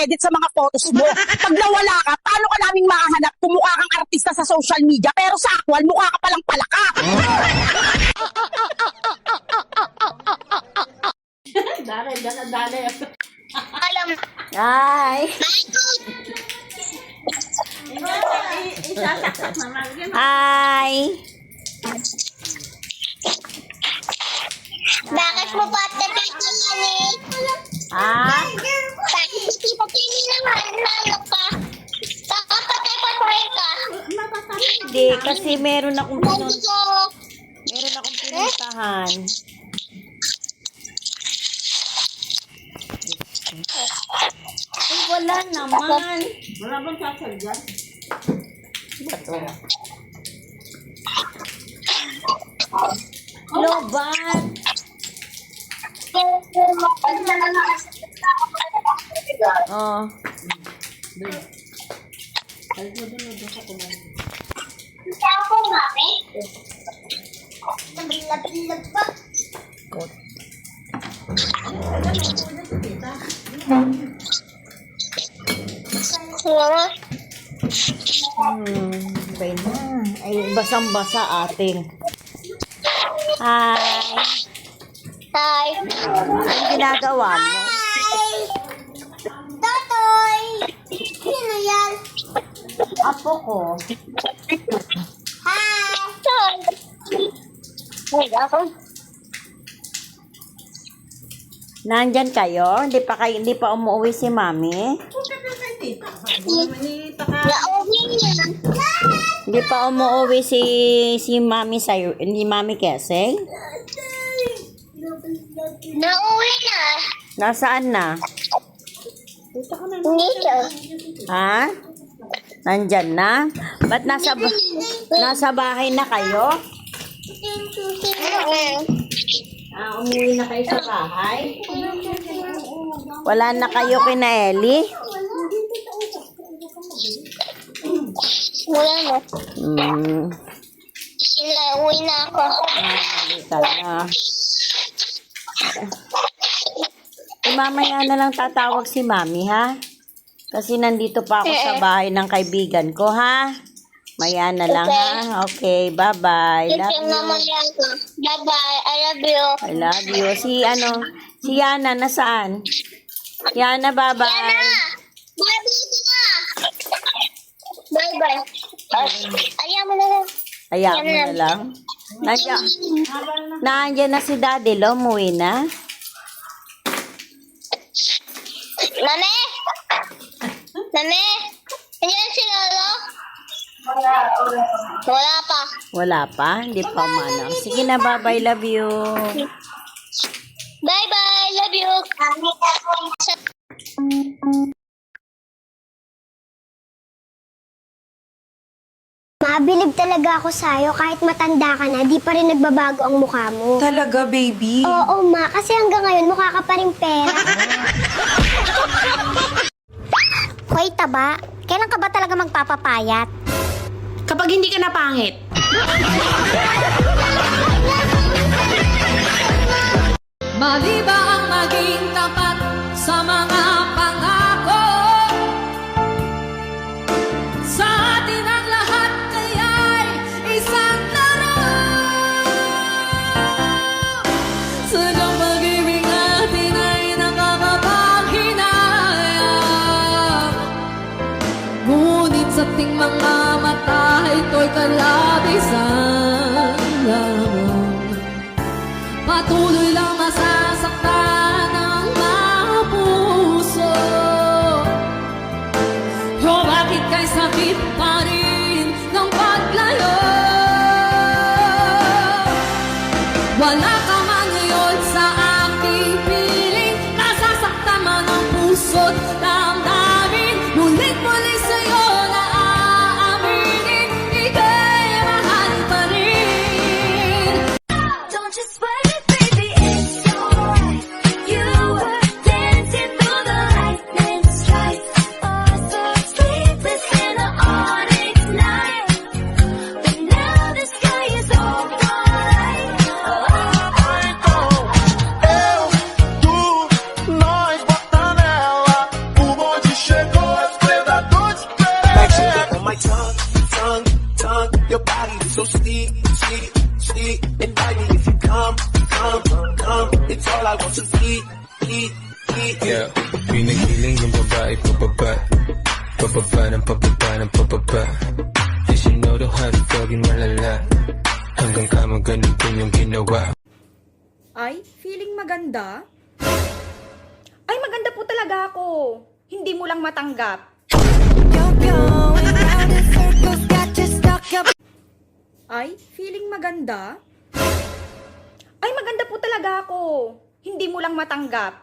mag-edit sa mga photos mo. Pag nawala ka, paano ka naming makahanap kung mukha kang artista sa social media, pero sa actual, mukha ka palang palaka. Dali. Alam. Hi! Hi! Bakit mo pa tatatinin? Ha? Bakit hindi mo pininahan na ano ka? Baka patay ka. Hindi, kasi meron akong Gusto. pinuntahan. Ay, wala naman. Wala bang sasal dyan? Bato. Lobat. Oh. Saan po, mami? Nabilag pa. Mama. Okay na. Ay, basang-basa ating. Hi. Hi. Anong ginagawa mo? Hi. Totoy. Sino yan? Apo ko. Hi. Toy. Ay, ako. Nandyan kayo? Hindi pa umuwi si Mami? Nauwi niya. Hindi pa umuwi si Mami sa'yo, ni Mami Keseng? Nauwi na. Nasaan na? Dito. Ha? Nandyan na? Ba't nasa bahay na kayo? Umuwi na kayo sa bahay? Wala na kayo kina Ellie? Wala na. Uwi na ako. Halika na. Mamaya na lang tatawag si Mami, ha? Kasi nandito pa ako sa bahay ng kaibigan ko, ha? Maya na lang, ha? Okay, bye-bye. Love you. Bye-bye. I love you. I love you. Si Yana, nasaan? Yana, bye-bye. Bye-bye. Ayaw mo na lang. Ayaw mo na lang. Nandiyan na si Daddy, lo. Umuwi na. Mami? Mami? Nandiyan si Lolo? Wala pa. Wala pa? Hindi pa umanang. Sige na, bye-bye. Love you. Bye-bye. Love you. Mabilib talaga ako sa'yo. Kahit matanda ka na, di pa rin nagbabago ang mukha mo. Talaga, baby? Oo, ma. Kasi hanggang ngayon, mukha ka pa rin pera. Hoy, taba. Kailan ka ba talaga magpapapayat? Kapag hindi ka napangit. Mali ba ang maging tapat sa mga pangako? Sa atin ang lahat kaya'y isang laro. Sadyang pag-ibig natin ay nakakapaghinayang. Ngunit sa ating mga mata ito'y kalabisan lamang. Patuloy lang masasaktan ang mga puso. O bakit kay sakit pa rin ng paglayo? Wala ka man ngayon sa aking piling. Nasasaktan man ang puso't damdamin. Mulit-muli sa'yo na aaminin, ika'y mahal pa rin. Don't just sweat it, baby, it's your So sleep, sleep, sleep, and baby, if you come, it's all I want to eat. Yeah, pinigiling yung babae pababa, pababa ng pababa ng pababa. And she know the how to doggy malala, hanggang kama ganun din yung ginawa. Ay, feeling maganda? Ay, maganda po talaga ako. Hindi mo lang matanggap. Ay, feeling maganda? Ay, maganda po talaga ako. Hindi mo lang matanggap.